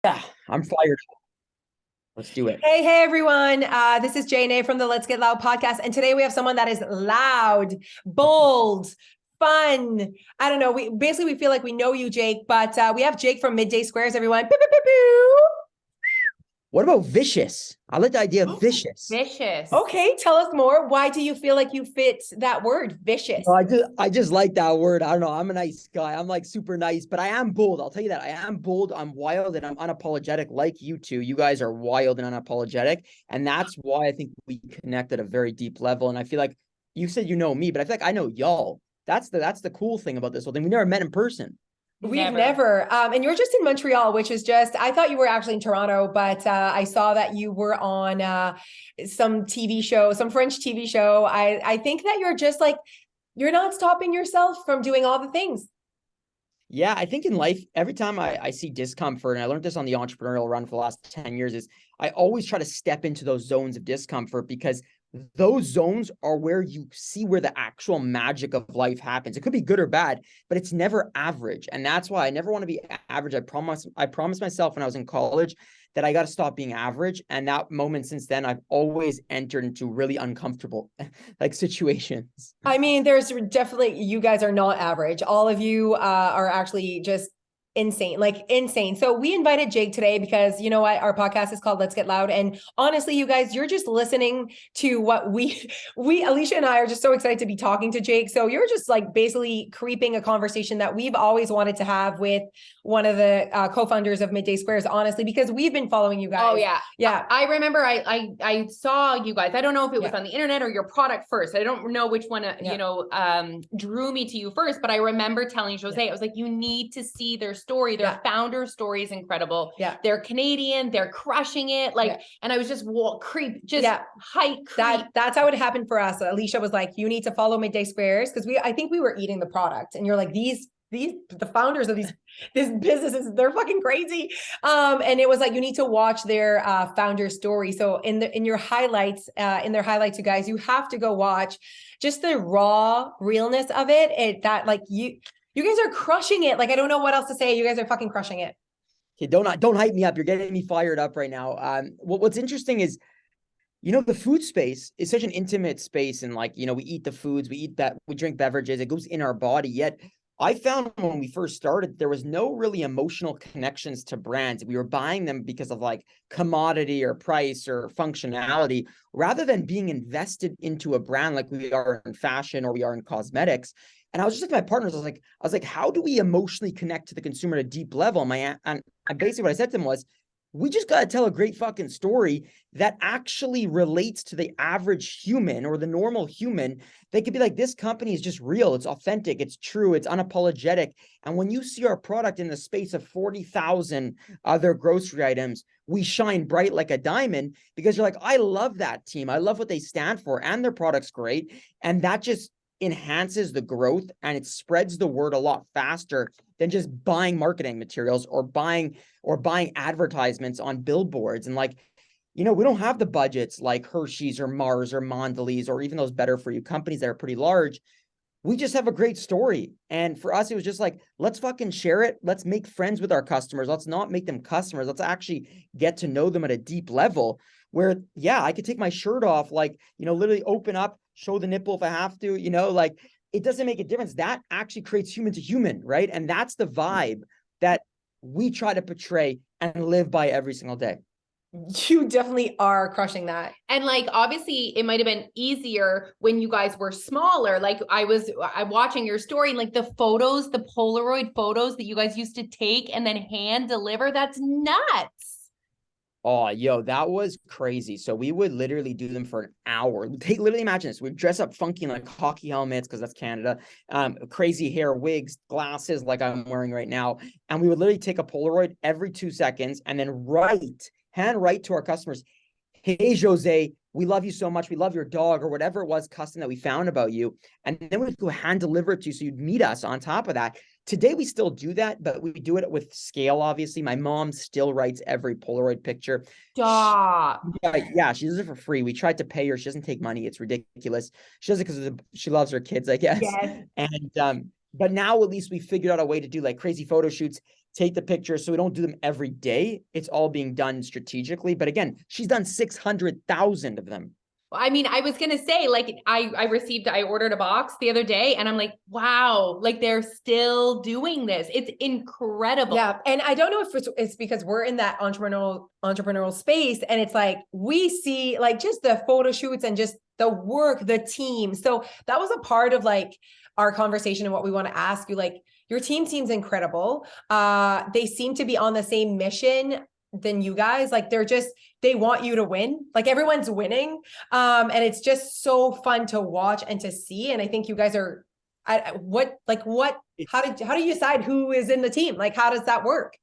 Yeah, I'm fired. Let's do it. Hey, everyone. This is Jane from the Let's Get Loud podcast. And today we have someone that is loud, bold, fun. I don't know. We feel like we know you, Jake, but we have Jake from Midday Squares, everyone. Pew, pew, pew, pew. What about vicious? I like the idea of vicious. Vicious. Okay, tell us more. Why do you feel like you fit that word, vicious? I just like that word. I don't know. I'm a nice guy. I'm like super nice, but I am bold. I'll tell you that. I am bold. I'm wild and I'm unapologetic like you two. You guys are wild and unapologetic. And that's why I think we connect at a very deep level. And I feel like you said you know me, but I feel like I know y'all. That's the cool thing about this whole thing. We never met in person. We've never. And you're just in Montreal, which is just, I thought you were actually in Toronto, but I saw that you were on some TV show, some French TV show. I think that you're just like, you're not stopping yourself from doing all the things. Yeah, I think in life, every time I see discomfort, and I learned this on the entrepreneurial run for the last 10 years, is I always try to step into those zones of discomfort because those zones are where you see where the actual magic of life happens. It could be good or bad, but it's never average. And that's why I never want to be average. I promised myself when I was in college that I got to stop being average. And that moment since then, I've always entered into really uncomfortable like situations. I mean, there's definitely, you guys are not average. All of you are actually just insane, like insane. So we invited Jake today because you know what, our podcast is called Let's Get Loud, and honestly, you guys, you're just listening to what we Alicia and I are just so excited to be talking to Jake. So you're just like basically creeping a conversation that we've always wanted to have with one of the co-founders of Midday Squares, honestly, because we've been following you guys. Oh yeah. Yeah. I remember I saw you guys. I don't know if it was on the internet or your product first. I don't know which one, drew me to you first, but I remember telling Jose, I was like, you need to see their story. Their founder story is incredible. Yeah. They're Canadian. They're crushing it. And I was just height creep. That's how it happened for us. Alicia was like, you need to follow Midday Squares because I think we were eating the product, and you're like, the founders of these businesses, they're fucking crazy. And it was like, you need to watch their founder story. So in their highlights, you guys, you have to go watch just the raw realness of it. You guys are crushing it. Like, I don't know what else to say. You guys are fucking crushing it. Okay, don't hype me up. You're getting me fired up right now. What's interesting is, the food space is such an intimate space, and we eat the foods, we drink beverages, it goes in our body. Yet I found when we first started, there was no really emotional connections to brands. We were buying them because of like commodity or price or functionality, rather than being invested into a brand like we are in fashion or we are in cosmetics. And I was just like, my partners, I was like, how do we emotionally connect to the consumer at a deep level? And basically what I said to them was, we just got to tell a great fucking story that actually relates to the average human or the normal human. They could be like, this company is just real. It's authentic. It's true. It's unapologetic. And when you see our product in the space of 40,000 other grocery items, we shine bright like a diamond because you're like, I love that team. I love what they stand for, and their product's great. And that just enhances the growth, and it spreads the word a lot faster than just buying marketing materials or buying advertisements on billboards. And we don't have the budgets like Hershey's or Mars or Mondelez or even those better for you companies that are pretty large. We just have a great story. And for us, it was just like, let's fucking share it. Let's make friends with our customers. Let's not make them customers. Let's actually get to know them at a deep level where, I could take my shirt off, literally open up, show the nipple if I have to, it doesn't make a difference. That actually creates human to human, right? And that's the vibe that we try to portray and live by every single day. You definitely are crushing that. And obviously it might've been easier when you guys were smaller. I'm watching your story, and the photos, the Polaroid photos that you guys used to take and then hand deliver, that's nuts. Oh, that was crazy. So we would literally do them for an hour. Literally imagine this. We'd dress up funky in hockey helmets, because that's Canada, crazy hair, wigs, glasses like I'm wearing right now. And we would literally take a Polaroid every 2 seconds and then hand write to our customers, hey, Jose, we love you so much. We love your dog, or whatever it was custom that we found about you. And then we'd go hand deliver it to you. So you'd meet us on top of that. Today, we still do that, but we do it with scale, obviously. My mom still writes every Polaroid picture. Stop. She does it for free. We tried to pay her. She doesn't take money. It's ridiculous. She does it because she loves her kids, I guess. Yes. And but now at least we figured out a way to do crazy photo shoots. take the pictures. So we don't do them every day. It's all being done strategically. But again, she's done 600,000 of them. I mean, I was going to say, like, I ordered a box the other day and I'm like, wow, like they're still doing this. It's incredible. Yeah. And I don't know if it's because we're in that entrepreneurial space, and it's like, we see like just the photo shoots and just the work, the team. So that was a part of like our conversation and what we want to ask you. Like, your team seems incredible. They seem to be on the same mission than you guys. Like, they want you to win. Like, everyone's winning. And it's just so fun to watch and to see. And I think you guys are, how do you decide who is in the team? Like, how does that work?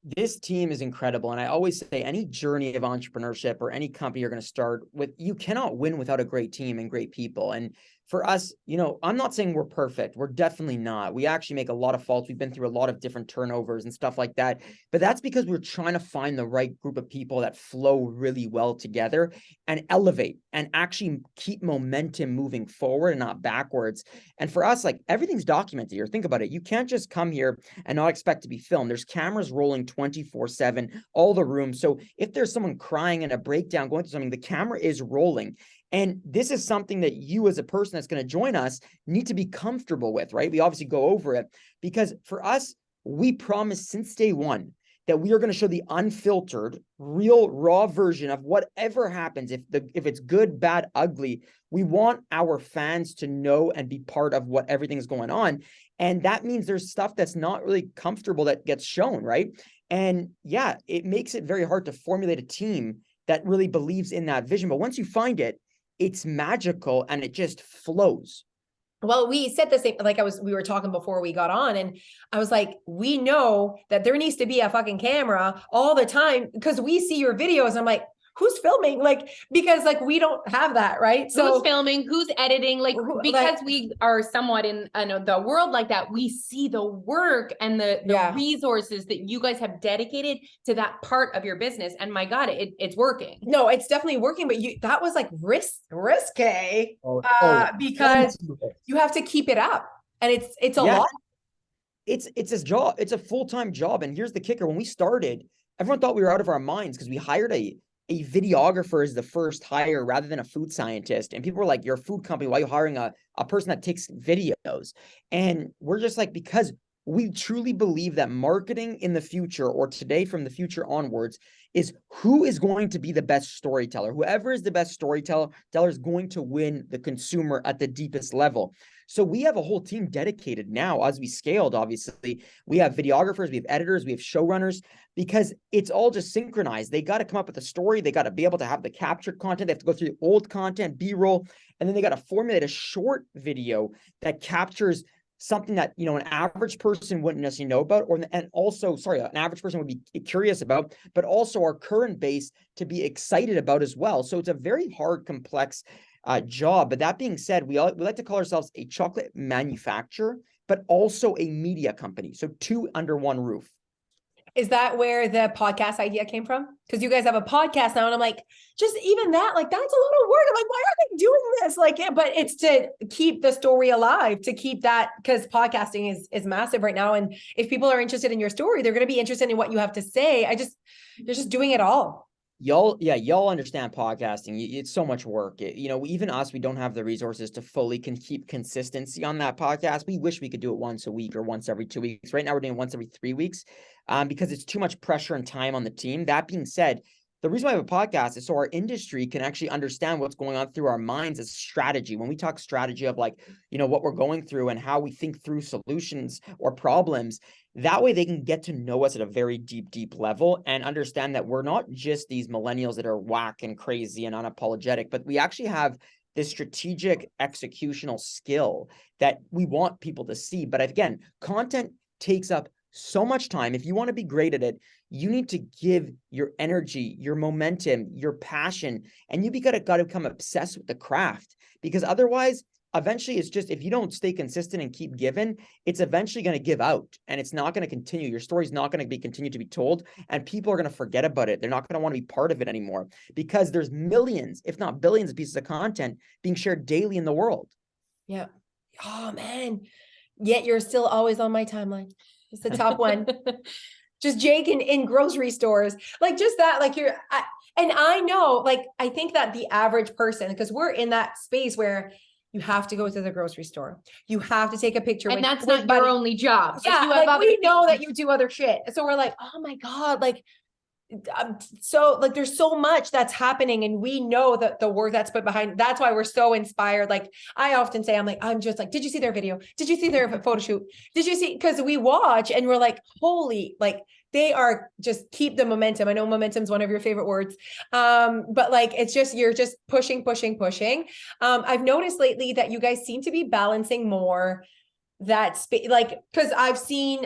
This team is incredible. And I always say any journey of entrepreneurship or any company you're going to start with, you cannot win without a great team and great people. And for us, you know, I'm not saying we're perfect. We're definitely not. We actually make a lot of faults. We've been through a lot of different turnovers and stuff like that. But that's because we're trying to find the right group of people that flow really well together and elevate and actually keep momentum moving forward and not backwards. And for us, like, everything's documented here. Think about it. You can't just come here and not expect to be filmed. There's cameras rolling 24/7, all the rooms. So if there's someone crying in a breakdown, going through something, the camera is rolling. And this is something that you, as a person that's going to join us, need to be comfortable with, right? We obviously go over it because for us, we promise since day one that we are going to show the unfiltered, real, raw version of whatever happens. If it's good, bad, ugly, we want our fans to know and be part of what everything is going on. And that means there's stuff that's not really comfortable that gets shown, right? And yeah, it makes it very hard to formulate a team that really believes in that vision. But once you find it, it's magical and it just flows. Well, we said the same, like we were talking before we got on, and I was like, we know that there needs to be a fucking camera all the time because we see your videos. I'm like, who's filming? Like, because like, we don't have that, right? So who's filming, who's editing, like, because we are somewhat in the world like that, we see the work and the resources that you guys have dedicated to that part of your business. And my God, it's working. No, it's definitely working, but that was like risque because you have to keep it up, and it's a lot. It's a job. It's a full-time job. And here's the kicker. When we started, everyone thought we were out of our minds because we hired a videographer as the first hire rather than a food scientist. And people were like, you're a food company, why are you hiring a person that takes videos? And we're just like, because we truly believe that marketing in the future, or today from the future onwards, is who is going to be the best storyteller. Whoever is the best storyteller is going to win the consumer at the deepest level. So we have a whole team dedicated now as we scaled. Obviously, we have videographers, we have editors, we have showrunners, because it's all just synchronized. They got to come up with a story. They got to be able to have the captured content. They have to go through the old content, B-roll, and then they got to formulate a short video that captures something that, you know, an average person wouldn't necessarily know about, an average person would be curious about, but also our current base to be excited about as well. So it's a very hard, complex job. But that being said, we like to call ourselves a chocolate manufacturer, but also a media company. So two under one roof. Is that where the podcast idea came from? Because you guys have a podcast now, and I'm like, just even that, like, that's a lot of work. I'm like, why are they doing this? Like, yeah, but it's to keep the story alive, to keep that, because podcasting is massive right now. And if people are interested in your story, they're going to be interested in what you have to say. You're just doing it all. Y'all understand podcasting. It's so much work. Even us, we don't have the resources to fully keep consistency on that podcast. We wish we could do it once a week or once every 2 weeks. Right now, we're doing once every 3 weeks because it's too much pressure and time on the team. That being said, the reason why I have a podcast is so our industry can actually understand what's going on through our minds as strategy. When we talk strategy of what we're going through and how we think through solutions or problems, that way they can get to know us at a very deep, deep level and understand that we're not just these millennials that are whack and crazy and unapologetic, but we actually have this strategic executional skill that we want people to see. But again, content takes up so much time. If you want to be great at it, you need to give your energy, your momentum, your passion, and you got to become obsessed with the craft, because otherwise, eventually it's just, if you don't stay consistent and keep giving, it's eventually going to give out and it's not going to continue. Your story's not going to continue to be told, and people are going to forget about it. They're not going to want to be part of it anymore because there's millions, if not billions of pieces of content being shared daily in the world. Yeah. Oh man. Yet you're still always on my timeline. It's the top one. just Jake in grocery stores, like just that, like and I know, like, I think that the average person, because we're in that space where you have to go to the grocery store, you have to take a picture, and that's not your only job. Yeah, you have like we know things. that you do other shit, so we're like, oh my God, like, so like there's so much that's happening, and we know that the work that's put behind. That's why we're so inspired. Like I often say, I'm just like, did you see their video? Did you see their photo shoot? Did you see? Because we watch and we're like, holy, like they are just keep the momentum. I know momentum is one of your favorite words, but like it's just you're just pushing. I've noticed lately that you guys seem to be balancing more that space, like, because I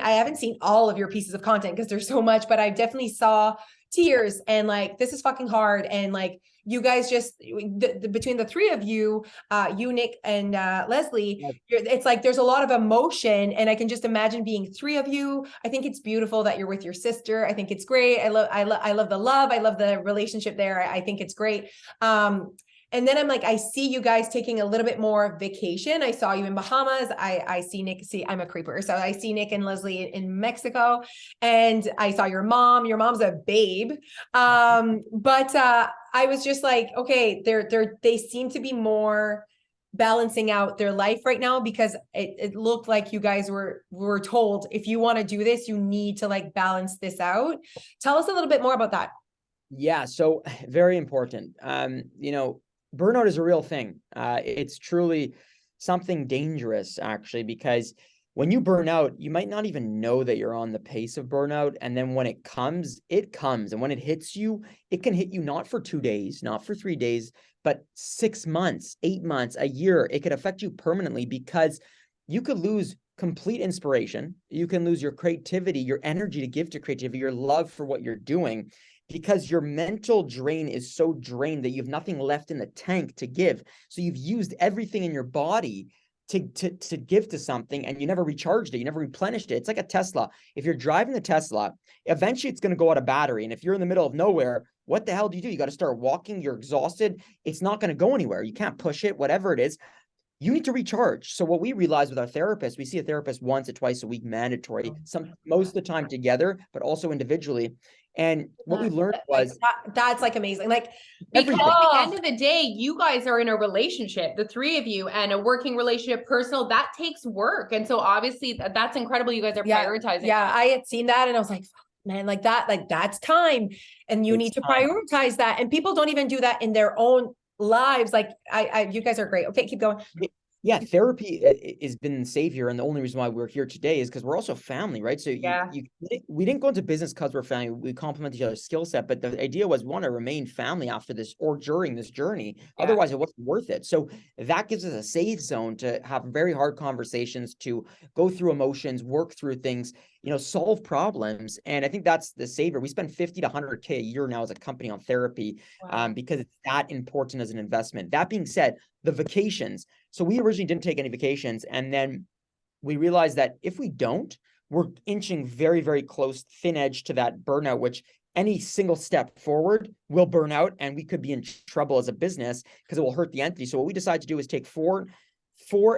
haven't seen all of your pieces of content because there's so much, but I definitely saw tears and like, this is fucking hard. And like, you guys just, between the three of you, you, Nick, and Leslie, it's like, there's a lot of emotion, and I can just imagine being three of you. I think it's beautiful that you're with your sister. I think it's great. I love the love. I love the relationship there. I think it's great. And then I'm like, I see you guys taking a little bit more vacation. I saw you in Bahamas. I see Nick, I'm a creeper. So I see Nick and Leslie in Mexico, and I saw your mom. Your mom's a babe. But I was just like, okay, they seem to be more balancing out their life right now, because it looked like you guys were told, if you want to do this, you need to like balance this out. Tell us a little bit more about that. Yeah, so very important. Burnout is a real thing. It's truly something dangerous, actually, because when you burn out, you might not even know that you're on the pace of burnout. And then when it comes. And when it hits you, it can hit you not for 2 days, not for 3 days, but 6 months, 8 months, a year. It could affect you permanently, because you could lose complete inspiration. You can lose your creativity, your energy to give to creativity, your love for what you're doing, because your mental drain is so drained that you have nothing left in the tank to give. So you've used everything in your body to give to something, and you never recharged it. You never replenished it. It's like a Tesla. If you're driving the Tesla, eventually it's going to go out of battery. And if you're in the middle of nowhere, what the hell do? You got to start walking. You're exhausted. It's not going to go anywhere. You can't push it, whatever it is. You need to recharge. So what we realize with our therapist, we see a therapist once or twice a week, mandatory, most of the time together, but also individually. And what we learned was that's like amazing. Like, because at the end of the day, you guys are in a relationship, the three of you, and a working relationship, personal, that takes work. And so obviously that's incredible. You guys are prioritizing. Yeah. I had seen that and I was like, man, like that's time. And you need to prioritize that. And people don't even do that in their own lives. Like you guys are great. Okay, keep going. Yeah, therapy has been the savior, and the only reason why we're here today is because we're also family, right? So we didn't go into business because we're family. We complement each other's skill set, but the idea was we want to remain family after this or during this journey. Otherwise, it wasn't worth it. So that gives us a safe zone to have very hard conversations, to go through emotions, work through things, solve problems. And I think that's the savior. We spend 50 to 100K a year now as a company on therapy, because it's that important as an investment. That being said, the vacations. So we originally didn't take any vacations. And then we realized that if we don't, we're inching very, very close, thin edge to that burnout, which any single step forward will burn out, and we could be in trouble as a business because it will hurt the entity. So what we decided to do is take four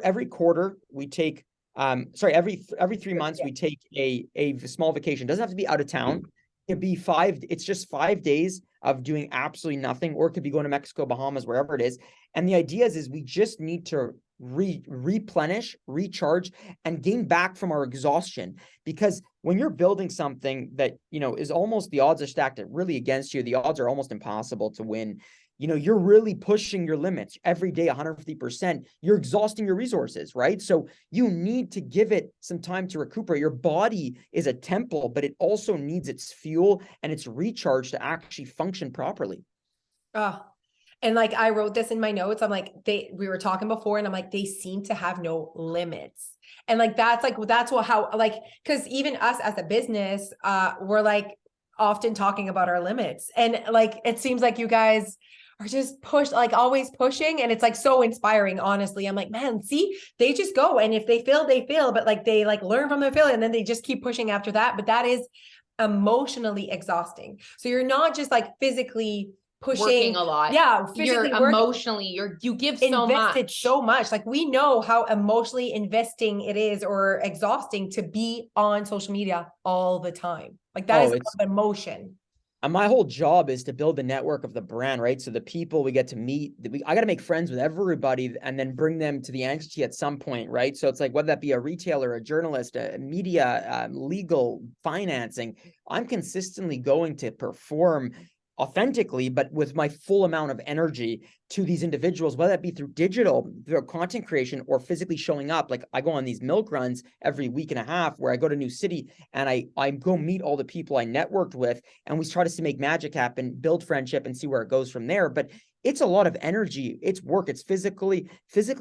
every quarter. We take, every 3 months, we take a small vacation. It doesn't have to be out of town. It'd be it's just 5 days of doing absolutely nothing, or it could be going to Mexico, Bahamas, wherever it is. And the idea is we just need to replenish, recharge, and gain back from our exhaustion. Because when you're building something that, is almost, the odds are stacked really against you, the odds are almost impossible to win. You're really pushing your limits every day, 150%. You're exhausting your resources, right? So you need to give it some time to recuperate. Your body is a temple, but it also needs its fuel and its recharge to actually function properly. And like, I wrote this in my notes. I'm like, we were talking before, and I'm like, they seem to have no limits. And like, because even us as a business, we're like often talking about our limits. And like, it seems like you guys are just always pushing. And it's like so inspiring, honestly. I'm like, man, see, they just go. And if they fail, they fail, but like, they like learn from their failure, and then they just keep pushing after that. But that is emotionally exhausting. So you're not just like physically pushing working a lot. Yeah, You're physically working, emotionally, you give so invested much. so much. Like, we know how emotionally investing it is, or exhausting, to be on social media all the time. Like, that is it's emotion. And my whole job is to build the network of the brand, right? So the people we get to meet, I got to make friends with everybody and then bring them to the entity at some point, right? So it's like, whether that be a retailer, a journalist, a media, legal, financing, I'm consistently going to perform authentically, but with my full amount of energy to these individuals, whether that be through digital, through content creation, or physically showing up. Like, I go on these milk runs every week and a half where I go to a new city and I go meet all the people I networked with, and we try to make magic happen, build friendship, and see where it goes from there. But it's a lot of energy. It's work. It's physically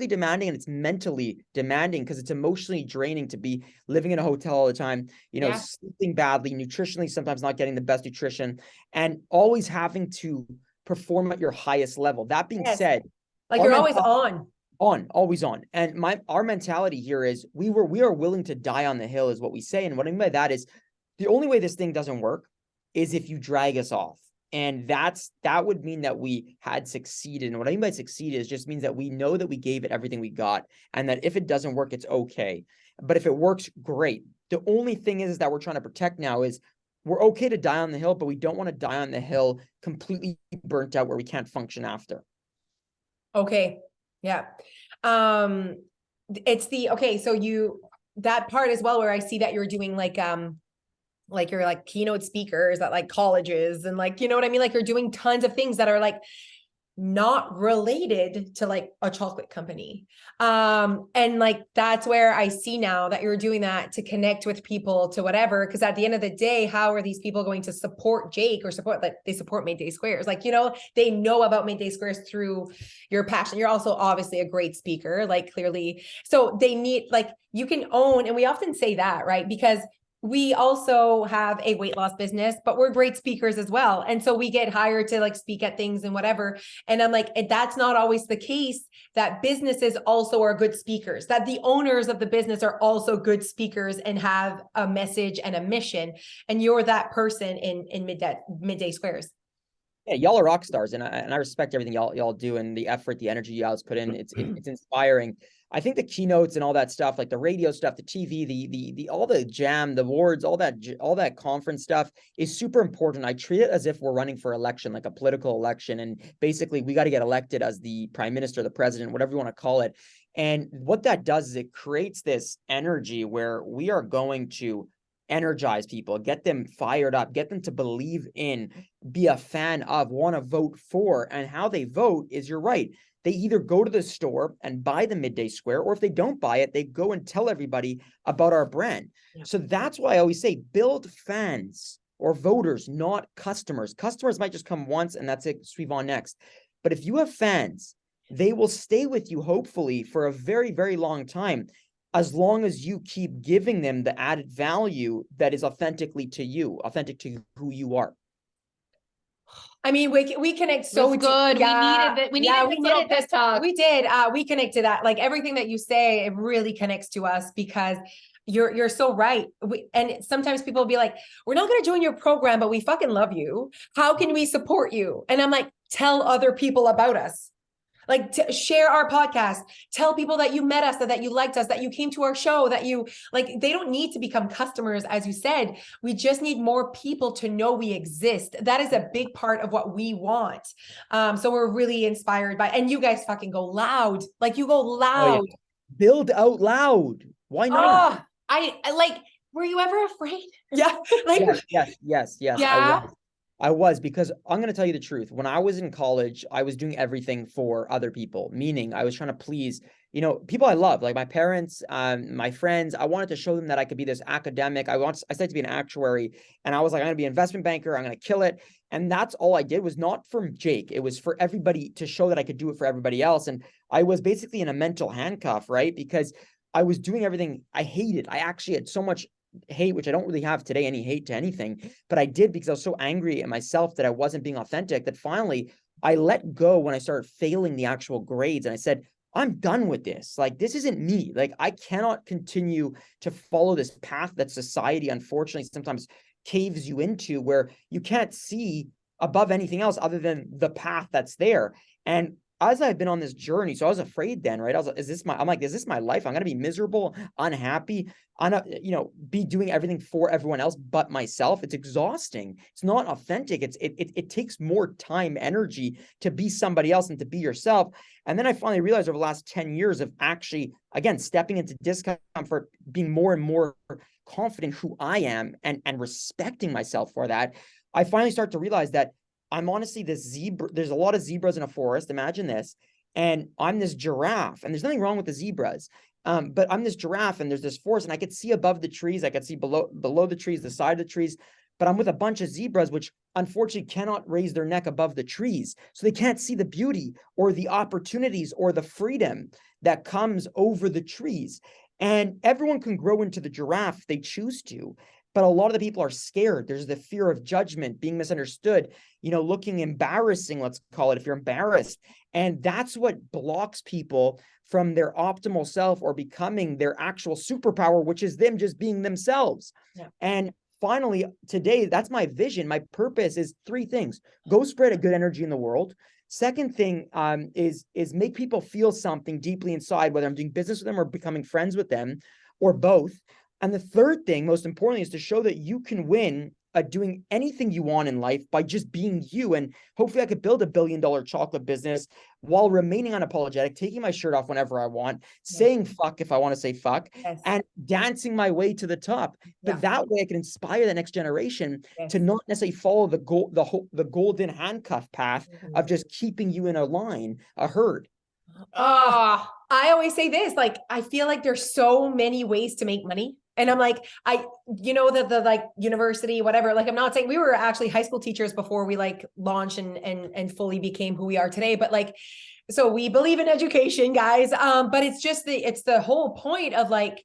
demanding, and it's mentally demanding, because it's emotionally draining to be living in a hotel all the time, sleeping badly, nutritionally sometimes not getting the best nutrition, and always having to perform at your highest level. That being said, like, you're always always on. And our mentality here is we are willing to die on the hill, is what we say. And what I mean by that is, the only way this thing doesn't work is if you drag us off. And that would mean that we had succeeded. And what I mean by succeeded is just means that we know that we gave it everything we got, and that if it doesn't work, it's okay. But if it works, great. The only thing is that we're trying to protect now is, we're okay to die on the hill, but we don't want to die on the hill completely burnt out where we can't function after. Okay. Yeah. It's so that part as well, where I see that you're doing like you're like keynote speakers at like colleges, and like, you know what I mean? Like, you're doing tons of things that are like not related to like a chocolate company. And like, that's where I see now that you're doing that to connect with people, to whatever, because at the end of the day, how are these people going to support Jake, or support, like, they support Midday Squares? Like, they know about Midday Squares through your passion. You're also obviously a great speaker, like, clearly. So they need, like, you can own, and we often say that, right? Because we also have a weight loss business, but we're great speakers as well. And so we get hired to like speak at things and whatever. And I'm like, that's not always the case, that businesses also are good speakers, that the owners of the business are also good speakers and have a message and a mission. And you're that person in Midday Squares. Yeah, y'all are rock stars, and I respect everything y'all do, and the effort, the energy y'all put in. It's inspiring. I think the keynotes and all that stuff, like the radio stuff, the TV, the all the jam, the awards, all that conference stuff is super important. I treat it as if we're running for election, like a political election, and basically we got to get elected as the prime minister, the president, whatever you want to call it. And what that does is it creates this energy where we are going to energize people, get them fired up, get them to believe in, be a fan of, want to vote for. And how they vote is, you're right, they either go to the store and buy the Midday Square, or if they don't buy it, they go and tell everybody about our brand. Yeah. So that's why I always say, build fans or voters, not customers. Customers might just come once and that's it, suivant on next. But if you have fans, they will stay with you, hopefully, for a very, very long time, as long as you keep giving them the added value that is authentically to you, authentic to who you are. I mean, we connect so good. Yeah, we needed this talk. We did. We connect to that. Like, everything that you say, it really connects to us, because you're so right. And sometimes people will be like, we're not going to join your program, but we fucking love you. How can we support you? And I'm like, tell other people about us. Like, to share our podcast, tell people that you met us, that you liked us, that you came to our show, that you like, they don't need to become customers. As you said, we just need more people to know we exist. That is a big part of what we want. So we're really inspired by, and you guys fucking go loud. Like, you go loud. Oh, yeah. Build out loud. Why not? I like, were you ever afraid? Yeah. Like, yes. Yeah. I was, because I'm going to tell you the truth. When I was in college, I was doing everything for other people, meaning I was trying to please, people I love, like my parents, my friends. I wanted to show them that I could be this academic. I said to be an actuary, and I was like, I'm going to be an investment banker. I'm going to kill it. And that's all I did, was not for Jake. It was for everybody, to show that I could do it for everybody else. And I was basically in a mental handcuff, right? Because I was doing everything I hated. I actually had so much hate, which I don't really have today, any hate to anything, but I did, because I was so angry at myself that I wasn't being authentic, that finally I let go when I started failing the actual grades. And I said, I'm done with this. Like, this isn't me. Like, I cannot continue to follow this path that society, unfortunately, sometimes caves you into, where you can't see above anything else other than the path that's there. And as I've been on this journey, so I was afraid then, right? I was like, is this my life? I'm going to be miserable, unhappy, be doing everything for everyone else but myself. It's exhausting. It's not authentic. It takes more time, energy to be somebody else and to be yourself. And then I finally realized over the last 10 years of actually, again, stepping into discomfort, being more and more confident who I am and respecting myself for that, I finally start to realize that I'm honestly this zebra. There's a lot of zebras in a forest. Imagine this. And I'm this giraffe, and there's nothing wrong with the zebras. But I'm this giraffe and there's this forest, and I could see above the trees. I could see below the trees, the side of the trees, but I'm with a bunch of zebras, which unfortunately cannot raise their neck above the trees. So they can't see the beauty or the opportunities or the freedom that comes over the trees. And everyone can grow into the giraffe if they choose to. But a lot of the people are scared. There's the fear of judgment, being misunderstood, looking embarrassing, let's call it, if you're embarrassed. And that's what blocks people from their optimal self or becoming their actual superpower, which is them just being themselves. Yeah. And finally, today, that's my vision. My purpose is 3 things. Go spread a good energy in the world. Second thing is make people feel something deeply inside, whether I'm doing business with them or becoming friends with them or both. And the third thing, most importantly, is to show that you can win at doing anything you want in life by just being you. And hopefully I could build $1 billion chocolate business while remaining unapologetic, taking my shirt off whenever I want, saying fuck if I want to say fuck, and dancing my way to the top. But that way I can inspire the next generation to not necessarily follow the golden handcuff path of just keeping you in a line, a herd. I always say this, like, I feel like there's so many ways to make money. And I'm like, the like university, whatever, like, I'm not saying we were actually high school teachers before we like launched and fully became who we are today. But like, so we believe in education, guys. But it's just it's the whole point of like,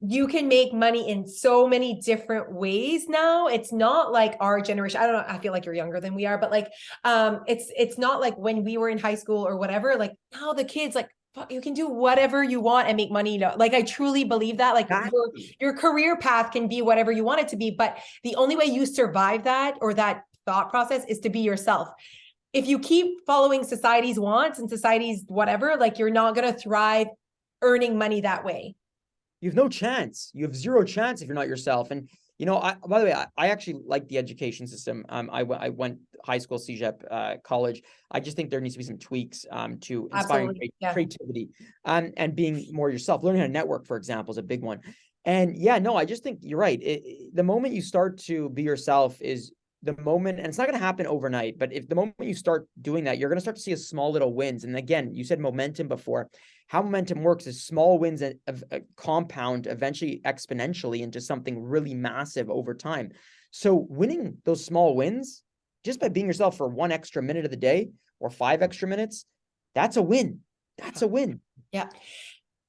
you can make money in so many different ways now. It's not like our generation. I don't know. I feel like you're younger than we are, but like, it's not like when we were in high school or whatever, like now the kids, like, you can do whatever you want and make money. Like, I truly believe that, like, your career path can be whatever you want it to be, but the only way you survive that or that thought process is to be yourself. If you keep following society's wants and society's whatever, like, you're not going to thrive earning money that way. You have no chance. You have zero chance if you're not yourself. And, by the way, I actually like the education system. I went high school, CEGEP, college. I just think there needs to be some tweaks to inspiring creativity and being more yourself. Learning how to network, for example, is a big one. And I just think you're right. The moment you start to be yourself is the moment, and it's not going to happen overnight, but if the moment you start doing that, you're going to start to see a small little wins. And again, you said momentum before. How momentum works is small wins compound eventually exponentially into something really massive over time. So winning those small wins just by being yourself for 1 extra minute of the day or 5 extra minutes, that's a win. That's a win. Yeah.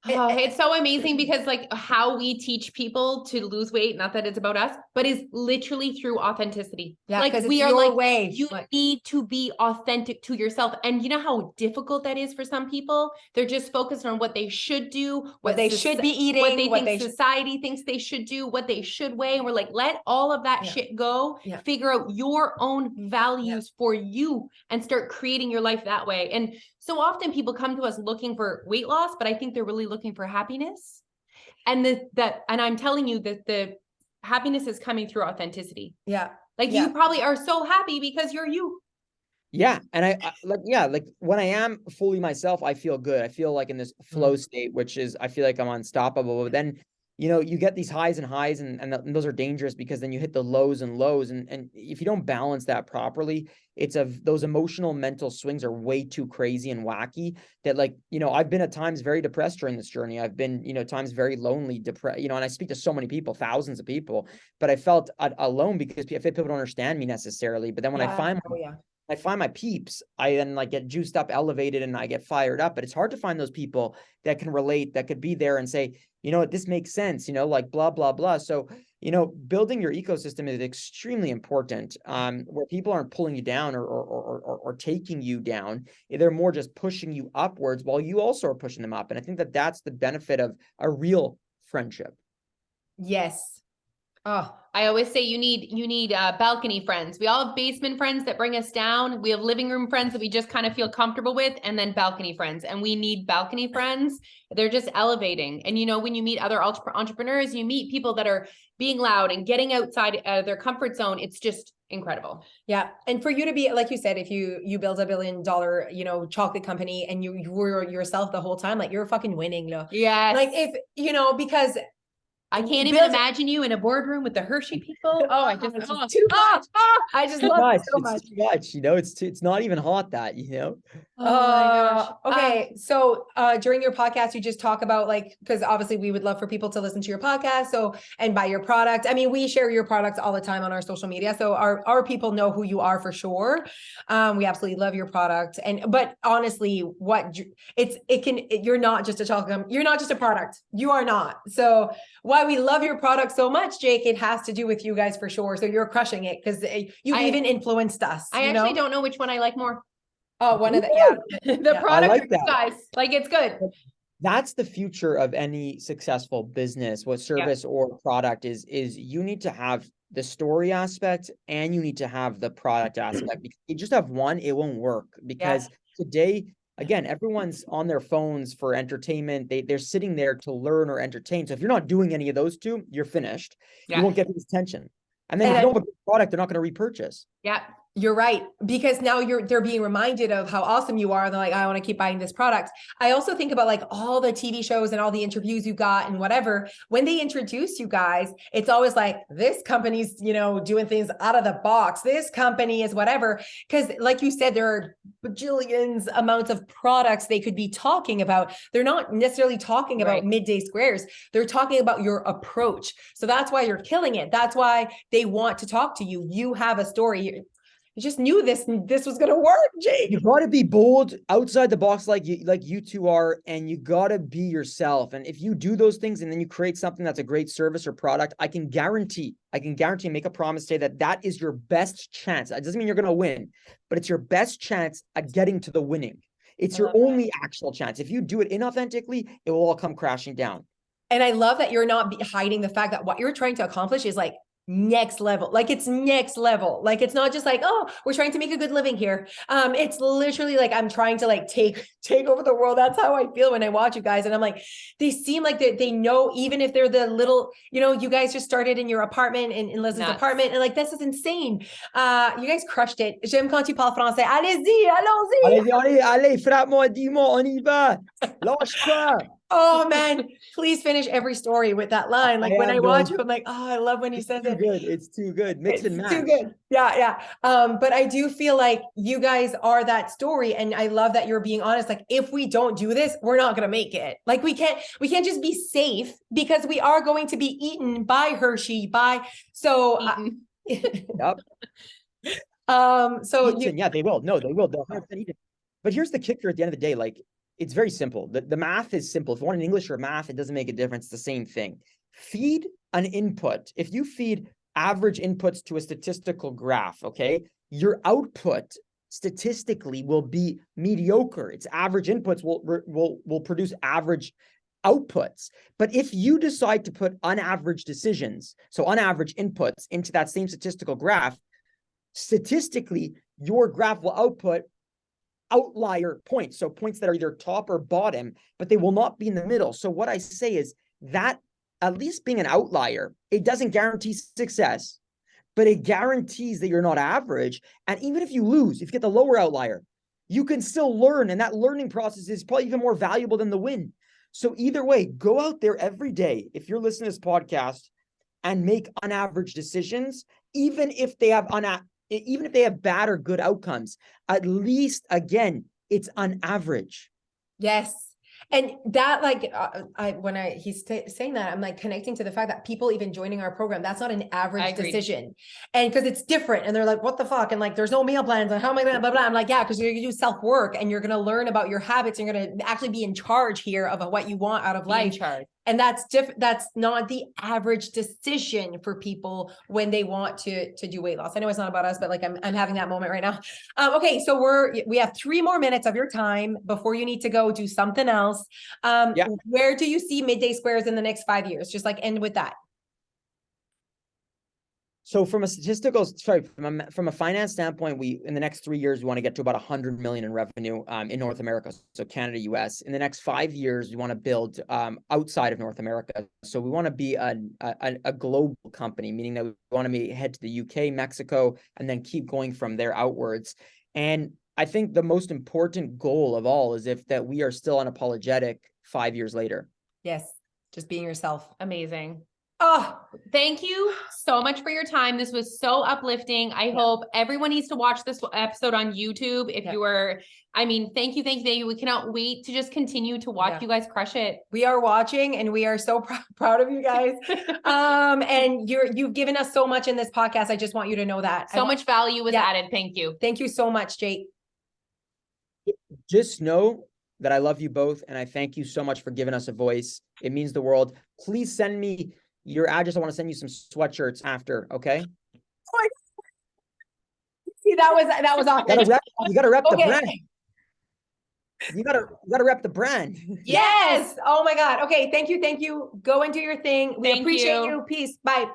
Oh, it's so amazing because like how we teach people to lose weight, not that it's about us, but is literally through authenticity. Yeah, like we are like, way. You need to be authentic to yourself. And you know how difficult that is for some people? They're just focused on what they should do, what they should be eating, what they think society thinks they should do, what they should weigh. And we're like, let all of that shit go, figure out your own values for you and start creating your life that way. And so often people come to us looking for weight loss, but I think they're really looking for happiness. And and I'm telling you that the happiness is coming through authenticity. Yeah. Like you probably are so happy because you're you. Yeah. And I like when I am fully myself, I feel good. I feel like in this flow state, which is, I feel like I'm unstoppable. But then, you get these highs and those are dangerous because then you hit the lows and lows. And if you don't balance that properly, those emotional mental swings are way too crazy and wacky that I've been at times very depressed during this journey. I've been, times very lonely, depressed, and I speak to so many people, thousands of people, but I felt alone because people don't understand me necessarily. But then when I find my peeps, I then get juiced up, elevated, and I get fired up. But it's hard to find those people that can relate, that could be there and say, this makes sense, blah, blah, blah. So, building your ecosystem is extremely important, where people aren't pulling you down or taking you down. They're more just pushing you upwards while you also are pushing them up. And I think that that's the benefit of a real friendship. Yes. Oh, I always say you need balcony friends. We all have basement friends that bring us down. We have living room friends that we just kind of feel comfortable with, and then balcony friends. And we need balcony friends. They're just elevating. And when you meet other entrepreneurs, you meet people that are being loud and getting outside of their comfort zone. It's just incredible. Yeah. And for you to be, like you said, if you build $1 billion, chocolate company and you were yourself the whole time, like you're fucking winning. Yes. Like if, because I can't even imagine you in a boardroom with the Hershey people. Oh, I just too much. I just love it so much. It's too much. It's not even hot that. Oh my gosh. Okay. So during your podcast, you just talk about because obviously we would love for people to listen to your podcast. So, and buy your product. I mean, we share your products all the time on our social media. So our people know who you are for sure. We absolutely love your product. But honestly, you're not just a chocolate, you're not just a product. You are not. So why we love your product so much, Jake, it has to do with you guys for sure. So you're crushing it because you even influenced us. I actually don't know which one I like more. Oh, one of the, the product, guys, it's good. That's the future of any successful business, what service or product is you need to have the story aspect and you need to have the product aspect. Because you just have one, it won't work because today, again, everyone's on their phones for entertainment. They're sitting there to learn or entertain. So if you're not doing any of those two, you're finished. You won't get people's attention. And then if you don't have a product, they're not going to repurchase. Yeah. You're right. Because now they're being reminded of how awesome you are. They're like, I want to keep buying this product. I also think about all the TV shows and all the interviews you got and whatever, when they introduce you guys, it's always like this company's, doing things out of the box. This company is whatever. Cause like you said, there are bajillions amounts of products they could be talking about. They're not necessarily talking about Midday Squares. They're talking about your approach. So that's why you're killing it. That's why they want to talk to you. You have a story. I just knew this was going to work, Jake. You got to be bold outside the box like you two are, and you got to be yourself. And if you do those things and then you create something that's a great service or product, I can guarantee, make a promise today that is your best chance. It doesn't mean you're going to win, but it's your best chance at getting to the winning. It's your only actual chance. If you do it inauthentically, it will all come crashing down. And I love that you're not hiding the fact that what you're trying to accomplish is next level. It's next level. It's not just oh, we're trying to make a good living here. It's literally I'm trying to take over the world. That's how I feel when I watch you guys. And I'm they seem like they know, even if they're the little, you guys just started in your apartment, in Leslie's apartment. And this is insane. You guys crushed it. J'aime quand tu parles français. Allez-y, allons-y. Allez, frappe-moi, dis-moi, on y va. Lâche-toi. Oh man, please finish every story with that line. When I watch you, I'm oh, I love when he says it. It's too good. Mix and match. Too good. Yeah. But I do feel you guys are that story. And I love that you're being honest. If we don't do this, we're not going to make it. We can't just be safe because we are going to be eaten by Hershey, so. Yep. They will. No, they will. They'll eat it. But here's the kicker at the end of the day. It's very simple. The math is simple. If you want an English or math, it doesn't make a difference. It's the same thing. Feed an input. If you feed average inputs to a statistical graph, okay, your output statistically will be mediocre. Its average inputs will produce average outputs. But if you decide to put unaverage decisions, so unaverage inputs into that same statistical graph, statistically, your graph will output outlier points. So points that are either top or bottom, but they will not be in the middle. So what I say is that at least being an outlier, it doesn't guarantee success, but it guarantees that you're not average. And even if you lose, if you get the lower outlier, you can still learn. And that learning process is probably even more valuable than the win. So either way, go out there every day. If you're listening to this podcast and make unaverage decisions, even if they have bad or good outcomes, at least, again, it's on average. Yes. And that he's saying that, I'm connecting to the fact that people even joining our program, that's not an average decision. And because it's different and they're what the fuck? And there's no meal plans and how am I going to blah, blah. I'm yeah, because you're going to do self-work and you're going to learn about your habits. And you're going to actually be in charge here of what you want out of life. And that's that's not the average decision for people when they want to do weight loss. I know it's not about us, but I'm having that moment right now. Okay. So we have 3 more minutes of your time before you need to go do something else. Where do you see Midday Squares in the next 5 years? Just end with that. So from a from a finance standpoint, we in the next 3 years we want to get to about 100 million in revenue in North America, so Canada, US. In the next 5 years, we want to build outside of North America. So we want to be a global company, meaning that we want to head to the UK, Mexico, and then keep going from there outwards. And I think the most important goal of all is that we are still unapologetic 5 years later. Yes, just being yourself. Amazing. Oh, thank you so much for your time. This was so uplifting. I hope everyone needs to watch this episode on YouTube. If you were, I mean, thank you. We cannot wait to just continue to watch you guys crush it. We are watching and we are so proud of you guys. And you've given us so much in this podcast. I just want you to know that. So much value was added. Thank you. Thank you so much, Jake. Just know that I love you both. And I thank you so much for giving us a voice. It means the world. Please send me your address. I want to send you some sweatshirts after. Okay. See, that was awesome. You gotta rep the brand. You gotta rep the brand. Yes. Oh my God. Okay. Thank you. Go and do your thing. We appreciate you. Peace. Bye.